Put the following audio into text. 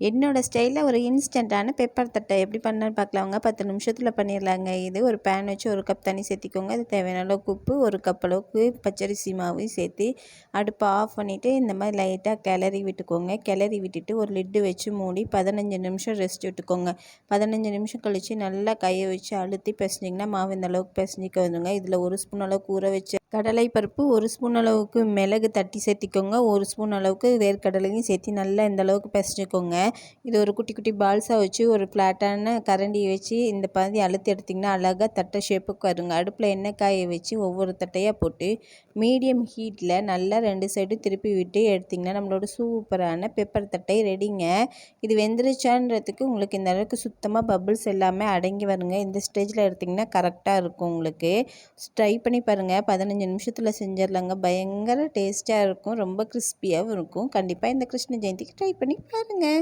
என்னோட ஸ்டைலில் ஒரு இன்ஸ்டண்ட்டான பெப்பர் தட்டை எப்படி பண்ணலான்னு பார்க்கலாங்க. 10 நிமிஷத்தில் பண்ணிடலாங்க. இது ஒரு பேன் வச்சு 1 கப் தண்ணி சேர்த்திக்கோங்க. அது தேவையான அளவுக்கு உப்பு, 1 கப் அளவுக்கு பச்சரிசி மாவையும் சேர்த்து அடுப்பை ஆஃப் பண்ணிவிட்டு இந்த மாதிரி லைட்டாக கிளறி விட்டுக்கோங்க. கிளறி விட்டுட்டு ஒரு லிட்டு வச்சு மூடி 15 நிமிஷம் ரெஸ்ட் விட்டுக்கோங்க. 15 நிமிஷம் கழித்து நல்லா கையை வச்சு அழுத்தி பிசைஞ்சிங்கன்னா மாவு இந்த அளவுக்கு பிசைஞ்சிக்க வந்துங்க. இதில் 1 ஸ்பூன் அளவுக்கு ஊற வச்ச கடலை பருப்பு, 1 ஸ்பூன் அளவுக்கு மிளகு தட்டி சேர்த்திக்கோங்க. 1 ஸ்பூன் அளவுக்கு வேர்க்கடலையும் சேர்த்து நல்லா இந்த அளவுக்கு பிசைஞ்சிக்கோங்க. இது ஒரு குட்டி குட்டி பால்ஸாக வச்சு ஒரு ஃப்ளாட்டான கரண்டியை வச்சு இந்த பாதி அழுத்தி எடுத்திங்கன்னா அழகாக தட்டை ஷேப்புக்கு வருங்க. அடுப்பில் எண்ணெய் காய வச்சு ஒவ்வொரு தட்டையாக போட்டு மீடியம் ஹீட்டில் நல்லா 2 சைடும் திருப்பி விட்டு எடுத்திங்கன்னா நம்மளோட சூப்பரான பெப்பர் தட்டை ரெடிங்க. இது வெந்துருச்சான்றதுக்கு உங்களுக்கு இந்த அளவுக்கு சுத்தமாக பபிள்ஸ் எல்லாமே அடங்கி வருங்க. இந்த ஸ்டேஜில் எடுத்திங்கன்னா கரெக்டாக இருக்கும் உங்களுக்கு. ட்ரை பண்ணி பாருங்கள். 15 நிமிஷத்தில் செஞ்சிடலாங்க. பயங்கர டேஸ்ட்டாக இருக்கும். ரொம்ப கிறிஸ்பியாகவும் இருக்கும். கண்டிப்பாக இந்த கிருஷ்ண ஜெயந்திக்கு ட்ரை பண்ணி பாருங்கள்.